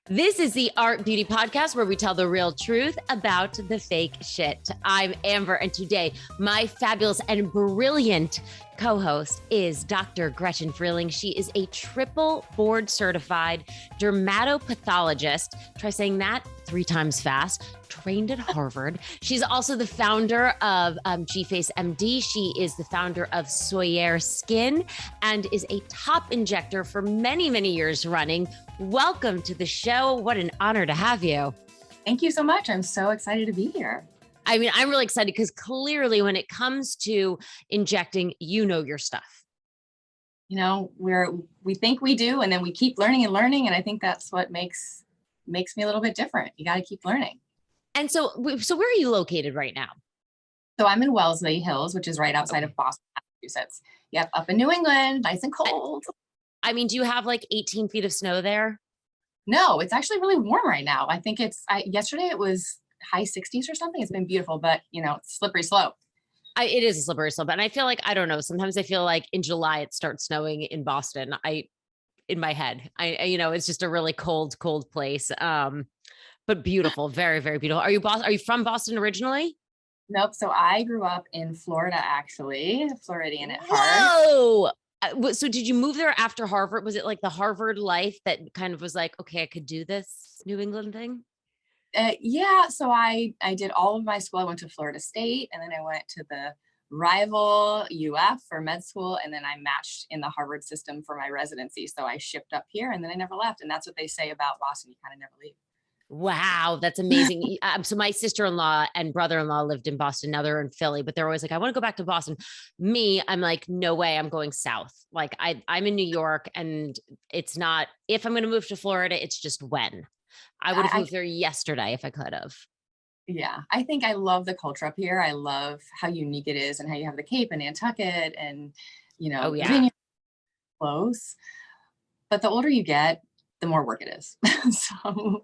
This is the Art Beauty Podcast where we tell the real truth about the fake shit. I'm Amber, and today my fabulous and brilliant co-host is Dr. Gretchen Frieling. She is a triple board certified dermatopathologist. Try saying that 3 times fast. Trained at Harvard. She's also the founder of G-Face MD. She is the founder of Soyer Skin and is a top injector for many, many years running. Welcome to the show. What an honor to have you. Thank you so much. I'm so excited to be here. I mean, I'm really excited because clearly when it comes to injecting, you know your stuff. You know, we think we do, and then we keep learning and learning. And I think that's what makes me a little bit different. You got to keep learning. And so where are you located right now? So I'm in Wellesley Hills, which is right outside of Boston, Massachusetts. Yep. Up in New England, nice and cold. I mean, do you have like 18 feet of snow there? No, it's actually really warm right now. I think yesterday it was high 60s or something. It's been beautiful, but it's slippery slope. It is a slippery slope. And I feel like, I don't know, sometimes I feel like in July it starts snowing in Boston. In my head, it's just a really cold place. But beautiful, very, very beautiful. Are you from Boston originally? Nope. So I grew up in Florida, actually, Floridian at heart. Whoa. So did you move there after Harvard? Was it like the Harvard life that kind of was like, okay, I could do this New England thing? Yeah. So I did all of my school. I went to Florida State, and then I went to the rival UF for med school. And then I matched in the Harvard system for my residency. So I shipped up here, and then I never left. And that's what they say about Boston. You kind of never leave. Wow, that's amazing. So my sister-in-law and brother-in-law lived in Boston. Now they're in Philly, but they're always like, I want to go back to Boston. I'm like, no way, I'm going south. Like I'm in New York, and it's not, if I'm going to move to Florida, it's just when. I would have moved there yesterday if I could have. Yeah, I think I love the culture up here. I love how unique it is and how you have the Cape and Nantucket and, Virginia close. But the older you get, the more work it is. So...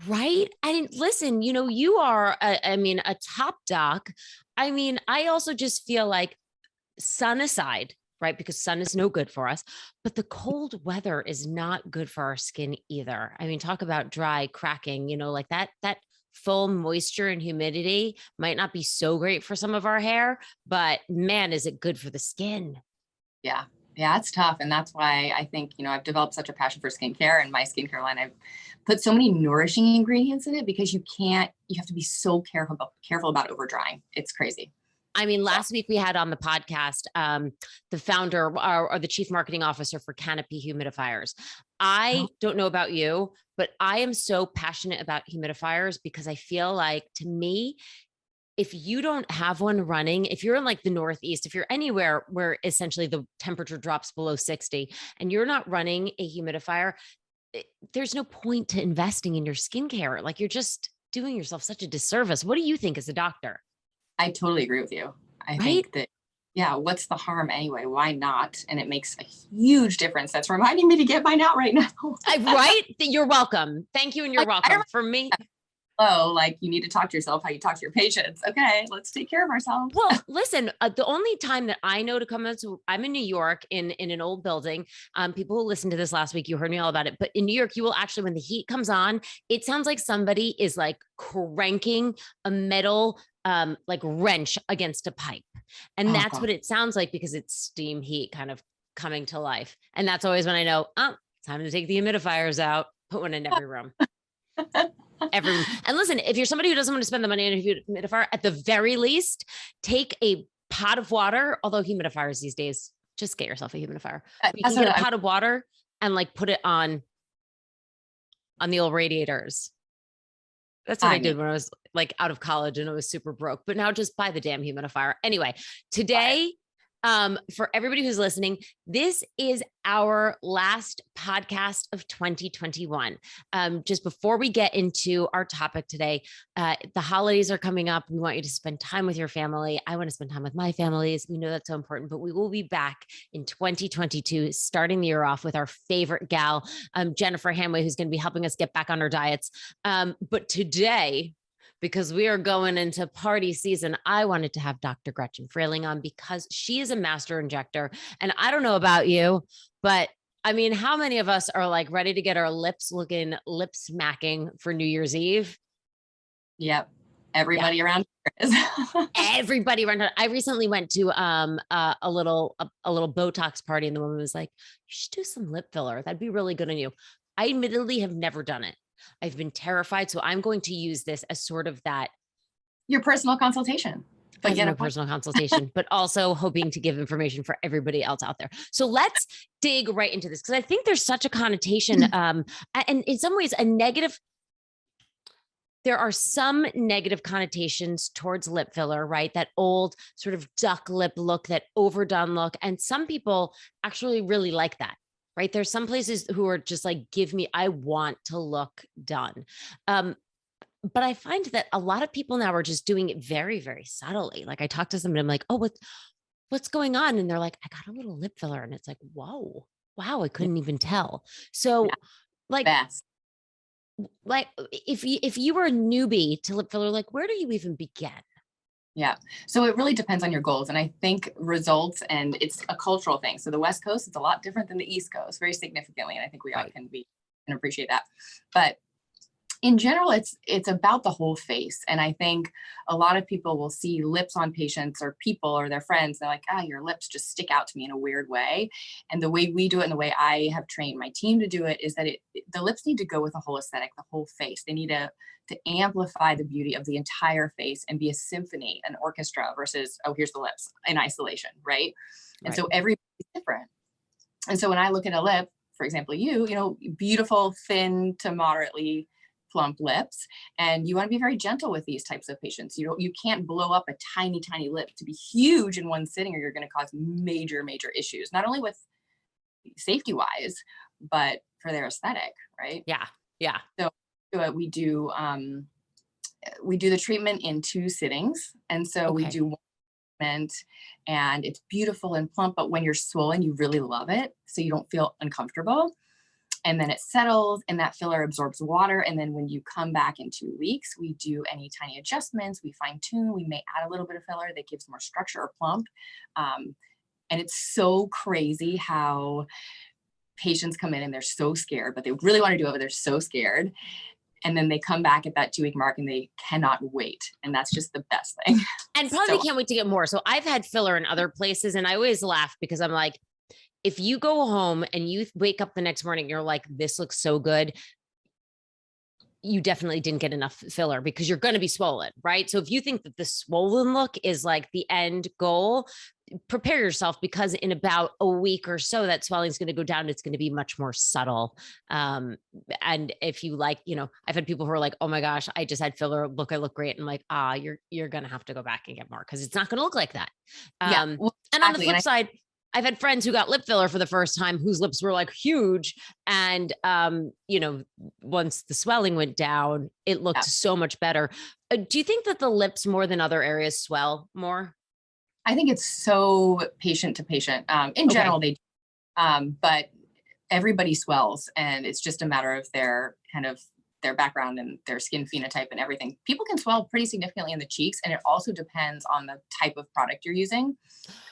Right. And listen, you are, a top doc. I mean, I also just feel like sun aside, right? Because sun is no good for us, but the cold weather is not good for our skin either. I mean, talk about dry cracking, like that full moisture and humidity might not be so great for some of our hair, but man, is it good for the skin? Yeah. Yeah, it's tough. And that's why I think, I've developed such a passion for skincare, and my skincare line, I've put so many nourishing ingredients in it because you have to be so careful about over drying. It's crazy. I mean, last week we had on the podcast, the founder or the chief marketing officer for Canopy Humidifiers. I don't know about you, but I am so passionate about humidifiers because I feel like, to me, if you don't have one running, if you're in like the Northeast, if you're anywhere where essentially the temperature drops below 60 and you're not running a humidifier, there's no point to investing in your skincare. Like, you're just doing yourself such a disservice. What do you think as a doctor? I totally agree with you. I think that, what's the harm anyway? Why not? And it makes a huge difference. That's reminding me to get mine out right now. Right? You're welcome. Thank you. And you're welcome. For me. Like, you need to talk to yourself how you talk to your patients. Okay, let's take care of ourselves. Well, listen, the only time that I know to come out, so I'm in New York in an old building. People who listened to this last week, you heard me all about it. But in New York, you will actually, when the heat comes on, it sounds like somebody is like cranking a metal like wrench against a pipe. And that's what it sounds like, because it's steam heat kind of coming to life. And that's always when I know, time to take the humidifiers out, put one in every room. And listen, if you're somebody who doesn't want to spend the money on a humidifier, at the very least, take a pot of water. Although humidifiers these days, just get yourself a humidifier. You can get a pot of water and like put it on the old radiators. That's what I did when I was like out of college and I was super broke. But now just buy the damn humidifier. Anyway, today, for everybody who's listening, this is our last podcast of 2021. Just before we get into our topic today, the holidays are coming up. We want you to spend time with your family. I want to spend time with my families. We know that's so important, but we will be back in 2022, starting the year off with our favorite gal, Jennifer Hanway, who's going to be helping us get back on our diets. But today, because we are going into party season, I wanted to have Dr. Gretchen Frieling on because she is a master injector. And I don't know about you, but I mean, how many of us are like ready to get our lips looking lip smacking for New Year's Eve? Yep. Yeah. Everybody around here is. Everybody around. I recently went to a little Botox party, and the woman was like, "You should do some lip filler. That'd be really good on you." I admittedly have never done it. I've been terrified, so I'm going to use this as sort of that Your personal consultation, but as get my a point. personal consultation, but also hoping to give information for everybody else out there. So let's dig right into this, because I think there's such a connotation, and in some ways, a negative. There are some negative connotations towards lip filler, right? That old sort of duck lip look, that overdone look. And some people actually really like that, right? There's some places who are just like, give me, I want to look done. But I find that a lot of people now are just doing it very, very subtly. Like I talk to somebody, I'm like, oh, what's going on? And they're like, I got a little lip filler. And it's like, whoa, wow, I Yeah, couldn't even tell. So yeah, like, best. like if you were a newbie to lip filler, like where do you even begin? Yeah. So it really depends on your goals. And I think results, and it's a cultural thing. So the West Coast is a lot different than the East Coast, very significantly. And I think we all Right. can appreciate that. But in general, it's about the whole face. And I think a lot of people will see lips on patients or people or their friends. They're like, ah, your lips just stick out to me in a weird way. And the way we do it and the way I have trained my team to do it is that the lips need to go with the whole aesthetic, the whole face. They need to amplify the beauty of the entire face and be a symphony, an orchestra versus, oh, here's the lips in isolation, right? And Right. so everybody's different. And so when I look at a lip, for example, you know, beautiful, thin to moderately plump lips, and you want to be very gentle with these types of patients. You can't blow up a tiny lip to be huge in one sitting, or you're going to cause major issues, not only with safety wise, but for their aesthetic, right? Yeah. Yeah. So we do the treatment in 2 sittings, and so we Okay. do one treatment, and it's beautiful and plump, but when you're swollen, you really love it, so you don't feel uncomfortable. And then it settles and that filler absorbs water. And then when you come back in 2 weeks, we do any tiny adjustments, we fine tune, we may add a little bit of filler that gives more structure or plump. And it's so crazy how patients come in and they're so scared, but they really want to do it, but they're so scared. And then they come back at that 2 week mark and they cannot wait. And that's just the best thing. And probably So can't wait to get more. So I've had filler in other places, and I always laugh because I'm like, if you go home and you wake up the next morning, you're like, this looks so good, you definitely didn't get enough filler, because you're going to be swollen, right? So if you think that the swollen look is like the end goal, prepare yourself, because in about a week or so, that swelling is going to go down. It's going to be much more subtle. And if you like, you know, I've had people who are like, oh my gosh, I just had filler. Look, I look great. And I'm like, you're going to have to go back and get more, because it's not going to look like that. yeah, well, And on the exactly. flip side, I've had friends who got lip filler for the first time whose lips were like huge. And, you know, once the swelling went down, it looked Yeah, so much better. Do you think that the lips more than other areas swell more? I think it's so patient to patient. In Okay. general, they but everybody swells, and it's just a matter of their background and their skin phenotype and everything. People can swell pretty significantly in the cheeks, and it also depends on the type of product you're using.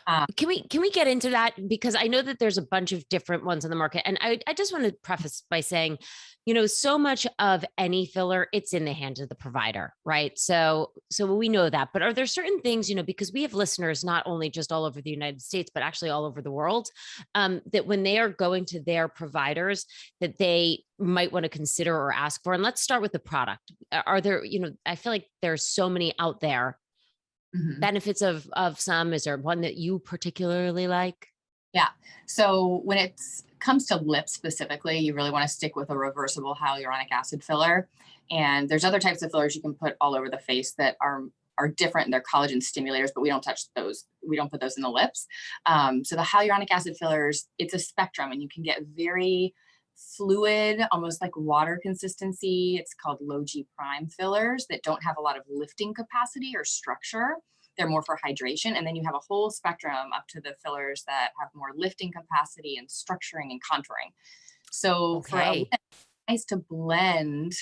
Um, Can we get into that? Because I know that there's a bunch of different ones on the market. And I just want to preface by saying, you know, so much of any filler, it's in the hands of the provider, right? So we know that. But are there certain things, you know, because we have listeners not only just all over the United States, but actually all over the world, that when they are going to their providers, that they might want to consider or ask for? And let's start with the product. Are there, you know, I feel like there's so many out there. mhm. Benefits of some, is there one that you particularly like? Yeah. So when it comes to lips specifically, you really want to stick with a reversible hyaluronic acid filler. And there's other types of fillers you can put all over the face that are different. They're collagen stimulators, but we don't touch those. We don't put those in the lips. So the hyaluronic acid fillers, it's a spectrum, and you can get very fluid, almost like water consistency. It's called low G prime fillers that don't have a lot of lifting capacity or structure. They're more for hydration. And then you have a whole spectrum up to the fillers that have more lifting capacity and structuring and contouring. So for a lip, Okay. it's nice to blend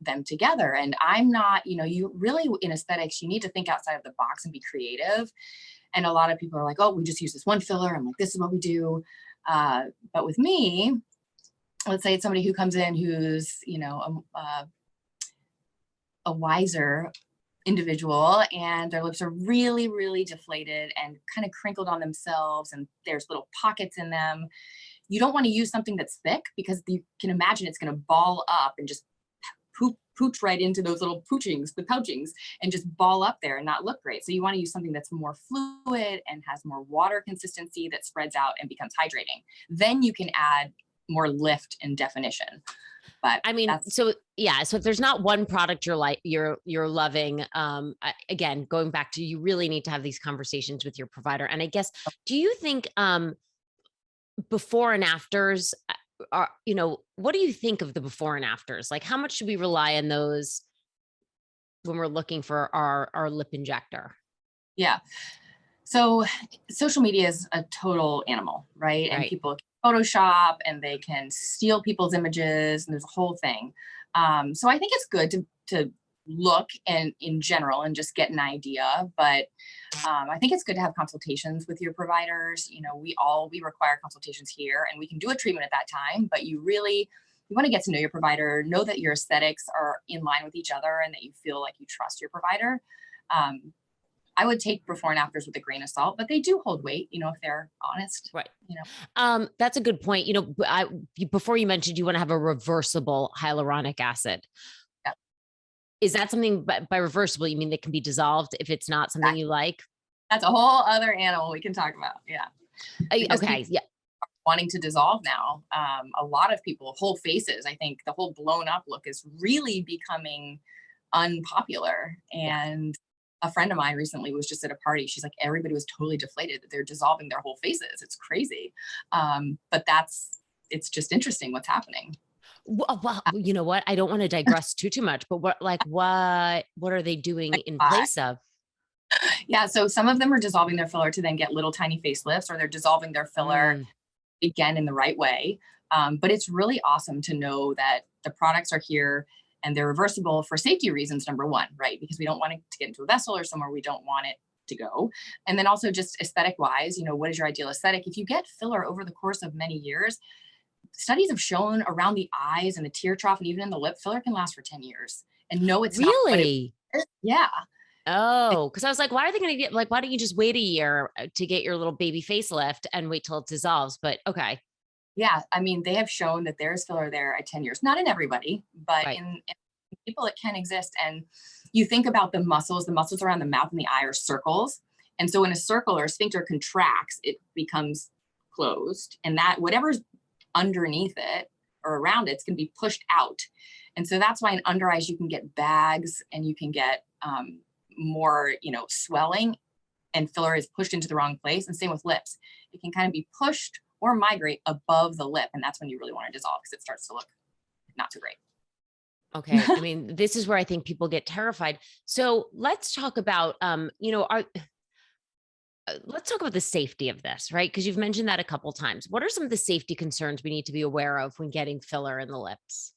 them together. And I'm not, you know, you really in aesthetics, you need to think outside of the box and be creative. And a lot of people are like, oh, we just use this one filler. I'm like, this is what we do. But with me, let's say it's somebody who comes in who's, a wiser individual, and their lips are really, really deflated and kind of crinkled on themselves, and there's little pockets in them. You don't want to use something that's thick, because you can imagine it's going to ball up and just pooch right into those little the pouchings, and just ball up there and not look great. So you want to use something that's more fluid and has more water consistency that spreads out and becomes hydrating. Then you can add more lift and definition. But I mean, so yeah, so if there's not one product you're loving, again, going back to, you really need to have these conversations with your provider. And I guess, do you think before and afters are, what do you think of the before and afters? Like, how much should we rely on those when we're looking for our lip injector? yeah. So social media is a total animal, right? And Right. people can Photoshop and they can steal people's images, and there's a whole thing. So I think it's good to look and in general and just get an idea. But I think it's good to have consultations with your providers. We require consultations here, and we can do a treatment at that time. But you want to get to know your provider, know that your aesthetics are in line with each other, and that you feel like you trust your provider. I would take before and afters with a grain of salt, but they do hold weight, if they're honest. Right. You know, That's a good point. Before you mentioned you want to have a reversible hyaluronic acid. yeah, Is that something by reversible, you mean that can be dissolved if it's not something you like? that's a whole other animal we can talk about. Yeah, because Okay. people Yeah. are wanting to dissolve now. A lot of people, whole faces. I think the whole blown up look is really becoming unpopular. Yeah. And a friend of mine recently was just at a party. She's like, everybody was totally deflated that they're dissolving their whole faces. It's crazy. But it's just interesting what's happening. Well, you know what? I don't want to digress too much, but what are they doing Like, in place of? yeah. So some of them are dissolving their filler to then get little tiny facelifts, or they're dissolving their filler Mm, again in the right way. But it's really awesome to know that the products are here and they're reversible for safety reasons, number one, right? Because we don't want it to get into a vessel or somewhere we don't want it to go. And then also just aesthetic wise, what is your ideal aesthetic? If you get filler over the course of many years, studies have shown around the eyes and the tear trough and even in the lip, filler can last for 10 years. And no, it's not what it really? is. Yeah. Oh, because I was like, why are they going to get, like, why don't you just wait a year to get your little baby facelift and wait till it dissolves? But okay. Yeah. I mean, they have shown that there's filler there at 10 years, not in everybody, but Right. in people it can exist. And you think about the muscles around the mouth and the eye are circles. And so when a circle or a sphincter contracts, it becomes closed. And that whatever's underneath it or around it's going to be pushed out. And so that's why in under eyes you can get bags and you can get more, swelling, and filler is pushed into the wrong place. And same with lips. It can kind of be pushed or migrate above the lip. And that's when you really want to dissolve, because it starts to look not so great. Okay. I mean, this is where I think people get terrified. So let's talk about, let's talk about the safety of this, right? Because you've mentioned that a couple times. What are some of the safety concerns we need to be aware of when getting filler in the lips?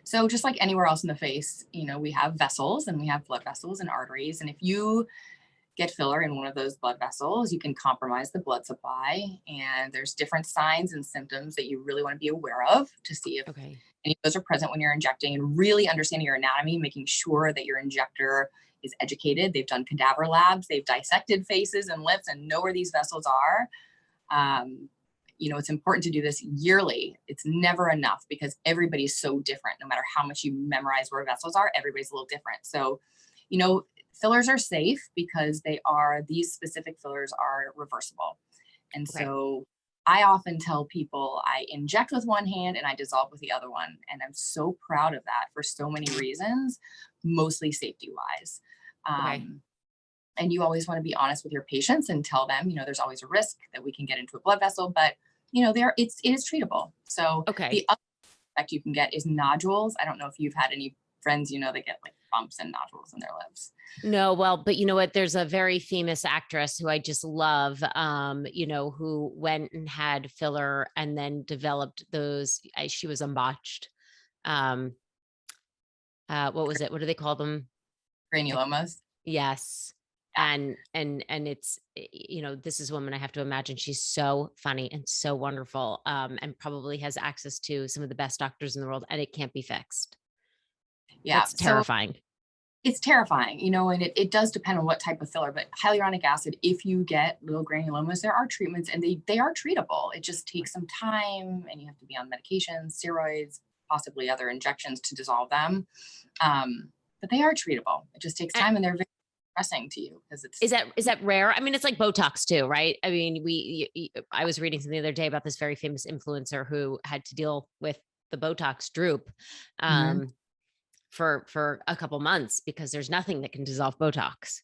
So just like anywhere else in the face, we have vessels and we have blood vessels and arteries. And if you get filler in one of those blood vessels, you can compromise the blood supply. And there's different signs and symptoms that you really want to be aware of to see if Okay. any of those are present when you're injecting, and really understanding your anatomy, making sure that your injector is educated. They've done cadaver labs, they've dissected faces and lips and know where these vessels are. It's important to do this yearly. It's never enough because everybody's so different. No matter how much you memorize where vessels are, everybody's a little different. So, fillers are safe because these specific fillers are reversible. And Okay. so I often tell people I inject with one hand and I dissolve with the other one. And I'm so proud of that for so many reasons, mostly safety wise. Okay. And you always want to be honest with your patients and tell them, there's always a risk that we can get into a blood vessel, but it is treatable. So Okay. the other effect you can get is nodules. I don't know if you've had any friends, that get like bumps and nodules in their lips. No, well, but you know what? There's a very famous actress who I just love, who went and had filler and then developed those. She was a botched. Um, what was it? What do they call them? I, Granulomas. yes. Yeah. And it's, this is a woman I have to imagine she's so funny and so wonderful, and probably has access to some of the best doctors in the world, and it can't be fixed. Yeah. That's So terrifying. it's terrifying, and it does depend on what type of filler, but hyaluronic acid, if you get little granulomas, there are treatments and they are treatable. It just takes some time and you have to be on medications, steroids, possibly other injections to dissolve them. But they are treatable. It just takes A- time and they're very depressing to you because it's, is that rare? I mean, it's like Botox too, right? I mean, I was reading something the other day about this very famous influencer who had to deal with the Botox droop. Mhm. For a couple months because there's nothing that can dissolve Botox.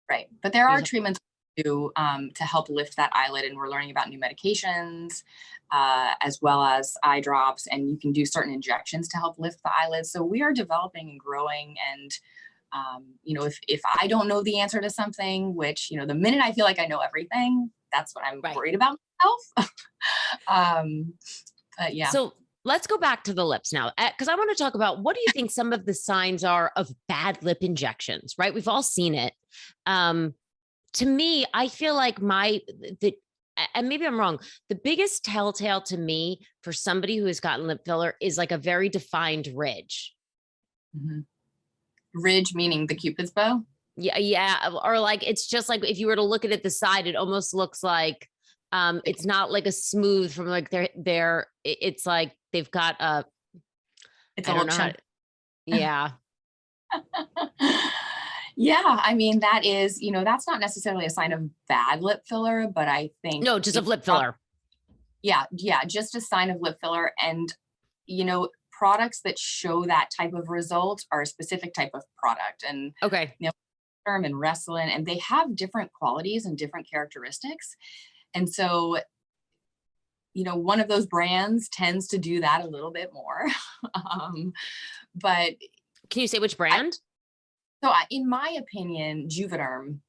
Right. But there are You- treatments to help lift that eyelid, and we're learning about new medications as well as eye drops, and you can do certain injections to help lift the eyelid. So we are developing and growing, and if I don't know the answer to something, which the minute I feel like I know everything, that's what I'm Right. worried about myself. um, but yeah. So let's go back to the lips now, because I want to talk about what do you think some of the signs are of bad lip injections, right? We've all seen it. To me, I feel like and maybe I'm wrong. The biggest telltale to me for somebody who has gotten lip filler is like a very defined ridge. Mhm. Ridge meaning the Cupid's bow. Yeah, yeah. Or like it's just like if you were to look at it the side, it almost looks like it's not like a smooth from like it's like they've got a It's a I don't little know how to, chunk. yeah. Yeah, I mean, that's not necessarily a sign of bad lip filler, but I think No, just a it's lip filler. yeah, just a sign of lip filler. And, products that show that type of result are a specific type of product. And, Okay. Derm and Restylane, and they have different qualities and different characteristics. And so, one of those brands tends to do that a little bit more. But Can you say which I, brand? in my opinion, Juvederm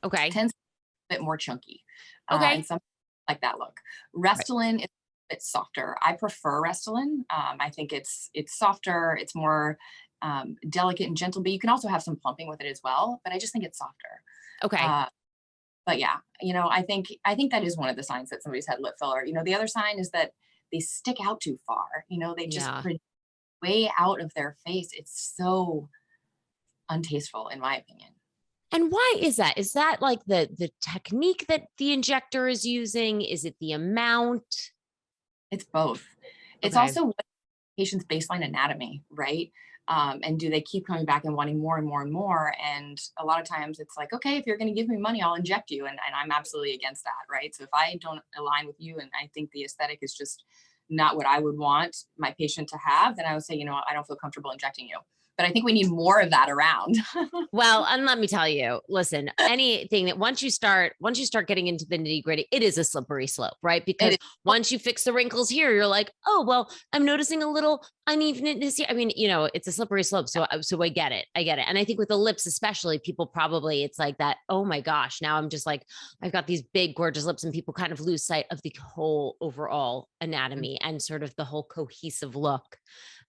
Okay. tends to be a bit more chunky, and Okay. some like that look. Right. Restylane is a bit softer. I prefer Restylane. I think it's softer. It's more delicate and gentle, but you can also have some plumping with it as well. But I just think it's softer. Okay. Uh, but yeah, I think that is one of the signs that somebody's had lip filler. The other sign is that they stick out too far. They just Yeah. way out of their face. It's so untasteful, in my opinion. And why is that? Is that like the technique that the injector is using? Is it the amount? It's both. It's Okay. also what patient's baseline anatomy, right? And do they keep coming back and wanting more and more and more? And a lot of times it's like, okay, if you're going to give me money, I'll inject you. And I'm absolutely against that, right? So if I don't align with you and I think the aesthetic is just not what I would want my patient to have, then I would say, I don't feel comfortable injecting you. But I think we need more of that around. Well, and let me tell you, listen, anything that once you start getting into the nitty gritty, it is a slippery slope, right? It Because is. once you fix the wrinkles here, you're like, oh, well, I'm noticing a little unevenness here. I mean, it's a slippery slope. So I get it. I get it. And I think with the lips, especially, people probably, it's like that. Oh my gosh. Now I'm just like, I've got these big, gorgeous lips, and people kind of lose sight of the whole overall anatomy and sort of the whole cohesive look.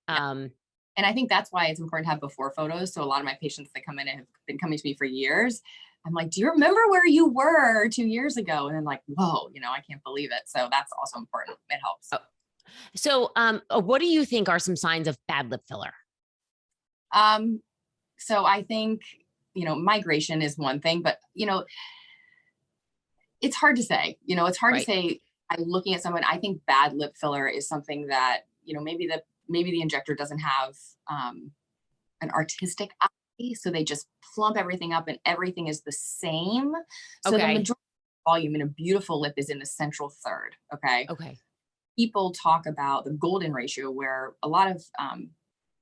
Yeah. Um, And I think that's why it's important to have before photos. So a lot of my patients that come in and have been coming to me for years, I'm like, do you remember where you were 2 years ago? And then like, whoa, I can't believe it. So that's also important. It helps. So, what do you think are some signs of bad lip filler? Um, so I think, migration is one thing, but, it's hard to say. It's hard to Right. say. I'm looking at someone. I think bad lip filler is something that, maybe the injector doesn't have an artistic eye, so they just plump everything up and everything is the same. So the Okay. majority of volume in a beautiful lip is in the central third. Okay. Okay. People talk about the golden ratio, where a lot of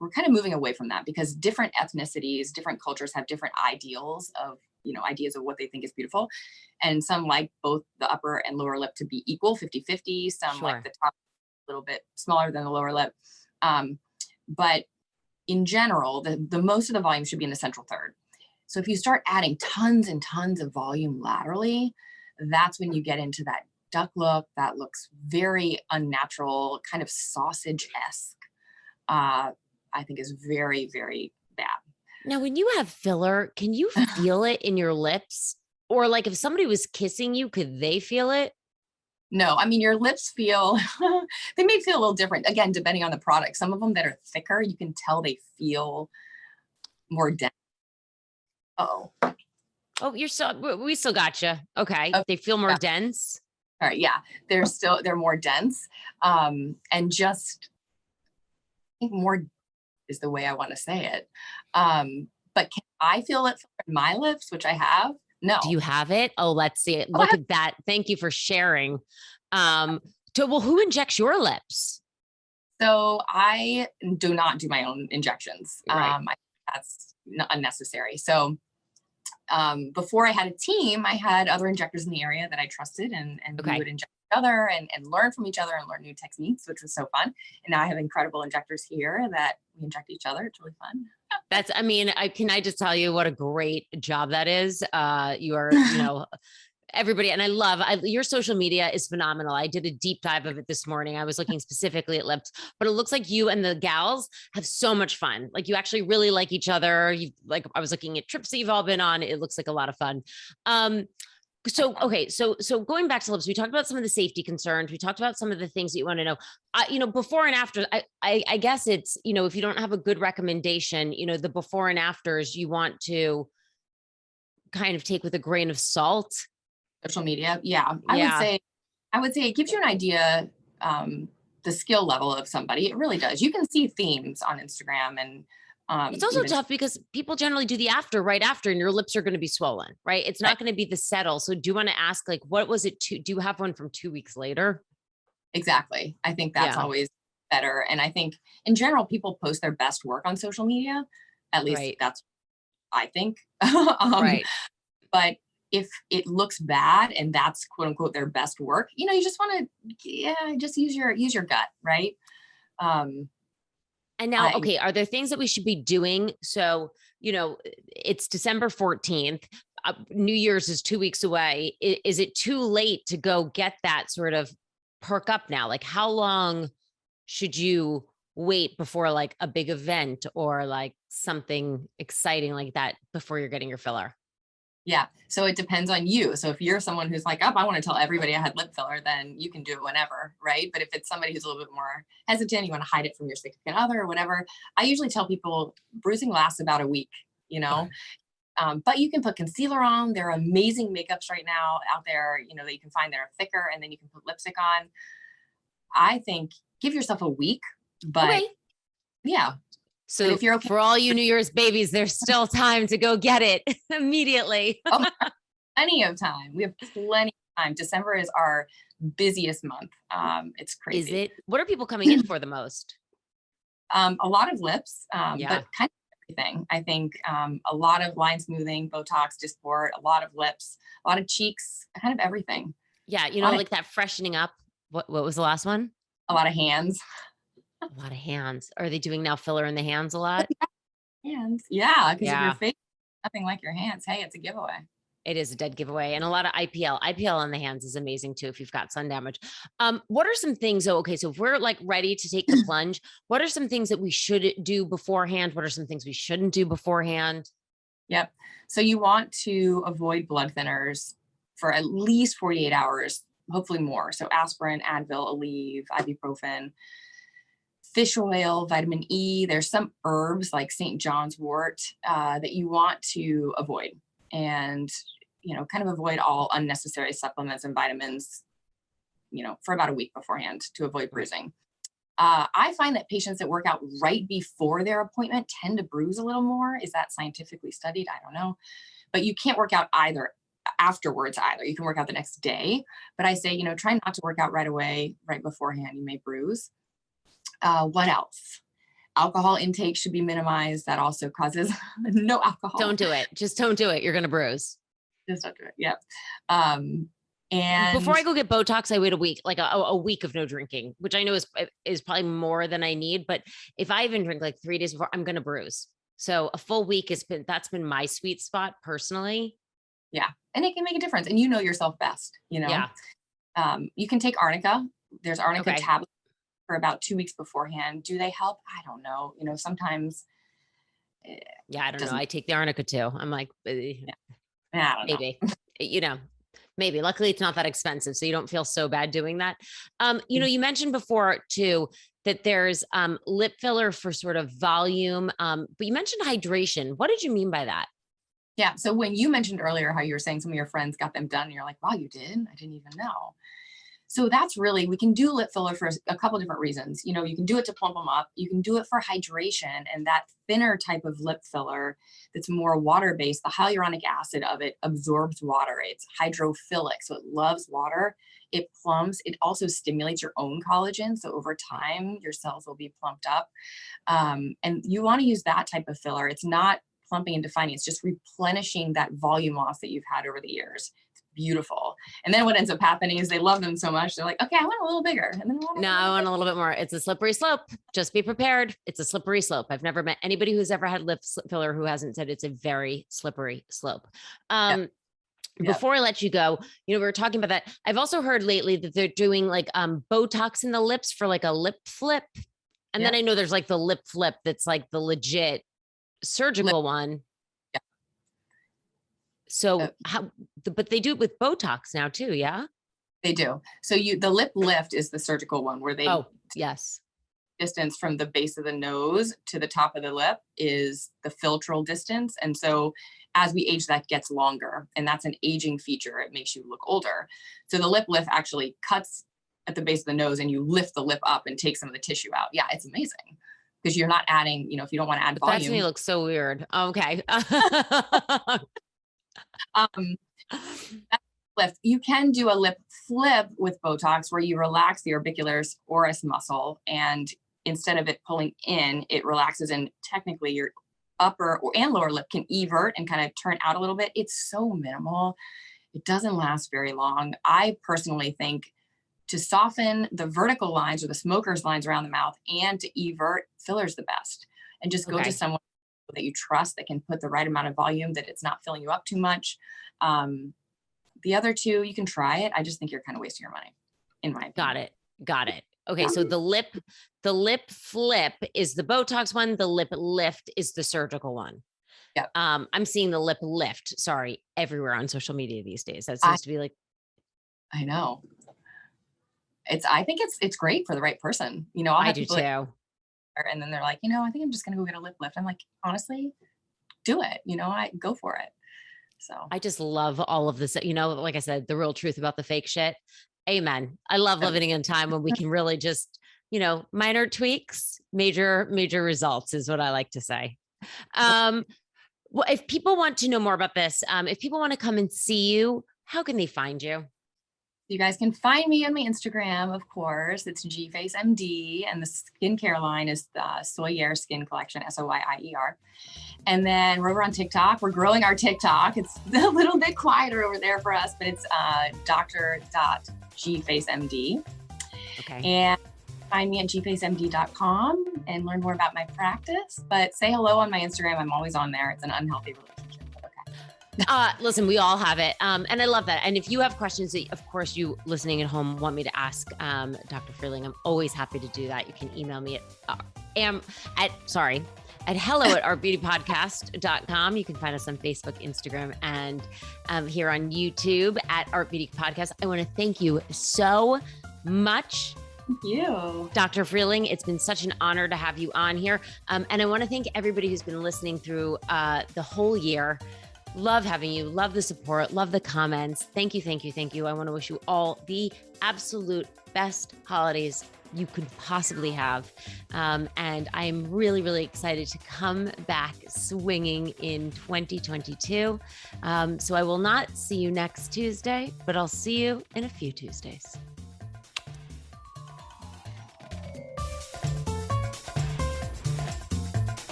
we're kind of moving away from that because different ethnicities, different cultures have different ideals of, ideas of what they think is beautiful. And some like both the upper and lower lip to be equal, 50-50. Some like Sure. the top a little bit smaller than the lower lip. But in general, the most of the volume should be in the central third. So if you start adding tons and tons of volume laterally, that's when you get into that duck look that looks very unnatural, kind of sausage-esque. I think is very, very bad. Now, when you have filler, can you feel it in your lips? Or like if somebody was kissing you, could they feel it? No, I mean, your lips feel, they may feel a little different, again, depending on the product. Some of them that are thicker, you can tell they feel more dense. Oh, Oh, you're still, we still got you. Okay. oh, They feel more yeah. dense. All right, yeah, they're more dense, and just I think more is the way I want to say it. But can I feel it in my lips, which I have? Do No. you have it? Oh, let's see it. Oh, I Look have, at that. Thank you for sharing. Well, who injects your lips? so I do not do my own injections. Right. That's unnecessary. So before I had a team, I had other injectors in the area that I trusted, and we Okay. would inject each other and learn from each other and learn new techniques, which was so fun. And now I have incredible injectors here that we inject each other. It's really fun. I mean, I just tell you what a great job that is. You are, everybody, and your social media is phenomenal. I did a deep dive of it this morning. I was looking specifically at lips, but it looks like you and the gals have so much fun. Like you actually really like each other. I was looking at trips that you've all been on. It looks like a lot of fun. Okay, so going back to lips, we talked about some of the safety concerns. We talked about some of the things that you want to know. Before and after. I guess it's if you don't have a good recommendation, the before and afters you want to kind of take with a grain of salt. Social media, yeah, Yeah, I would say it gives you an idea, the skill level of somebody. It really does. You can see themes on Instagram and it's also even tough because people generally do the after right after, and your lips are going to be swollen, right? It's right, not going to be the settle. So do you want to ask, like, what was it? Do you have one from 2 weeks later? exactly. I think that's Yeah, always better. And I think in general, people post their best work on social media. At least right, that's I think. um, right. but if it looks bad and that's quote unquote their best work, you just want to, yeah, just use your gut, right? Um, And now, I okay, are there things that we should be doing? So, it's December 14th. New Year's is 2 weeks away. Is it too late to go get that sort of perk up now? Like, how long should you wait before like a big event or like something exciting like that before you're getting your filler? Yeah. So it depends on you. So if you're someone who's like, oh, I want to tell everybody I had lip filler, then you can do it whenever, right? But if it's somebody who's a little bit more hesitant, you want to hide it from your significant other or whatever, I usually tell people bruising lasts about a week, you Okay. know. But you can put concealer on. There are amazing makeups right now out there, that you can find that are thicker, and then you can put lipstick on. I think give yourself a week, but Okay. yeah. But So if you're okay, for all you New Year's babies, there's still time to go get it immediately. oh, plenty of time. We have plenty of time. December is our busiest month. It's Is crazy. it? What are people coming in for the most? A lot of lips, Yeah. but kind of everything. I think a lot of line smoothing, Botox, Dysport, a lot of lips, a lot of cheeks, kind of everything. Yeah. A lot of Like that freshening up. What was the last one? a lot of hands. A lot of hands. Are they doing now filler in the hands a lot? Hands. Yeah, because if your Yeah. face nothing like your hands, hey, it's a giveaway. It is a dead giveaway, and a lot of IPL. IPL on the hands is amazing too if you've got sun damage. What are some things? Oh, okay, so if we're like ready to take the plunge, what are some things that we should do beforehand? What are some things we shouldn't do beforehand? Yep. So you want to avoid blood thinners for at least 48 hours, hopefully more. So aspirin, Advil, Aleve, ibuprofen, fish oil, vitamin E. There's some herbs like St. John's wort that you want to avoid, and kind of avoid all unnecessary supplements and vitamins. For about a week beforehand to avoid Right. bruising. I find that patients that work out right before their appointment tend to bruise a little more. Is that scientifically studied? I don't know. But you can't work out either afterwards either. You can work out the next day. But I say, try not to work out right away, right beforehand. You may bruise. What else? Alcohol intake should be minimized. That also causes no alcohol. Don't do it. Just don't do it. You're gonna bruise. Just don't do it. Yep. And Before I go get Botox, I wait a week, like a week of no drinking, which I know is probably more than I need. But if I even drink like 3 days before, I'm gonna bruise. So a full week that's been my sweet spot personally. yeah, and it can make a difference. And you know yourself best. Yeah. You can take arnica. There's arnica Okay. tablets for about 2 weeks beforehand. Do they help? I don't know. Sometimes Yeah, I don't know. doesn't, I take the arnica too. I'm like, yeah, I don't know. maybe, you know, maybe. Luckily, it's not that expensive, so you don't feel so bad doing that. You mentioned before too that there's lip filler for sort of volume, but you mentioned hydration. What did you mean by that? Yeah. So when you mentioned earlier how you were saying some of your friends got them done, and you're like, wow, you did? I didn't even know. So that's really, we can do lip filler for a couple different reasons. You know, you can do it to plump them up. You can do it for hydration, and that thinner type of lip filler that's more water-based, the hyaluronic acid of it absorbs water. It's hydrophilic, so it loves water. It plumps. It also stimulates your own collagen. So over time, your cells will be plumped up. And you want to use that type of filler. It's not plumping and defining. It's just replenishing that volume loss that you've had over the years. It's beautiful. And then what ends up happening is they love them so much. They're like, okay, I want a little bigger. And then I want a little bit more. It's a slippery slope. Just be prepared. It's a slippery slope. I've never met anybody who's ever had lip filler who hasn't said it's a very slippery slope. Yeah. Before I let you go, we were talking about that. I've also heard lately that they're doing like Botox in the lips for like a lip flip. And then I know there's like the lip flip that's like the legit surgical one. Yeah. So but they do it with Botox now too. Yeah, they do. So the lip lift is the surgical one where they, yes, distance from the base of the nose to the top of the lip is the philtral distance. And so as we age, that gets longer, and that's an aging feature. It makes you look older. So the lip lift actually cuts at the base of the nose, and you lift the lip up and take some of the tissue out. Yeah, it's amazing. Because you're not adding, if you don't want to add volume. That's me look so weird. Okay. Lift. You can do a lip flip with Botox where you relax the orbicularis oris muscle, and instead of it pulling in, it relaxes, and technically your upper and lower lip can evert and kind of turn out a little bit. It's so minimal. It doesn't last very long. I personally think to soften the vertical lines or the smoker's lines around the mouth and to evert, filler's the best. And just go to someone that you trust that can put the right amount of volume, that it's not filling you up too much. The other two, you can try it. I just think you're kind of wasting your money, in my opinion. Got it. Okay. So the lip flip is the Botox one. The lip lift is the surgical one. Yeah. I'm seeing the lip lift, everywhere on social media these days. That seems to be like, I know. I think it's great for the right person. I do too. And then they're like, I think I'm just going to go get a lip lift. I'm like, honestly, do it. I go for it. So I just love all of this, like I said, the real truth about the fake shit. Amen. I love living in a time when we can really just, minor tweaks, major results is what I like to say. Well, if people want to know more about this, if people want to come and see you, how can they find you? You guys can find me on my Instagram, of course. It's GFaceMD, and the skincare line is the Soyer Skin Collection, Soyer. And then we're over on TikTok. We're growing our TikTok. It's a little bit quieter over there for us, but it's dr.gfacemd. Okay. And find me at gfacemd.com and learn more about my practice. But say hello on my Instagram. I'm always on there. It's an unhealthy relationship. Listen, we all have it. And I love that. And if you have questions that, of course, you listening at home want me to ask Dr. Frieling, I'm always happy to do that. You can email me at hello@artbeautypodcast.com. You can find us on Facebook, Instagram, and here on YouTube at Art Beauty Podcast. I want to thank you so much. Thank you, Dr. Frieling. It's been such an honor to have you on here. And I want to thank everybody who's been listening through the whole year. Love having you. Love the support. Love the comments. Thank you. Thank you. Thank you. I want to wish you all the absolute best holidays you could possibly have. And I'm really, really excited to come back swinging in 2022. So I will not see you next Tuesday, but I'll see you in a few Tuesdays.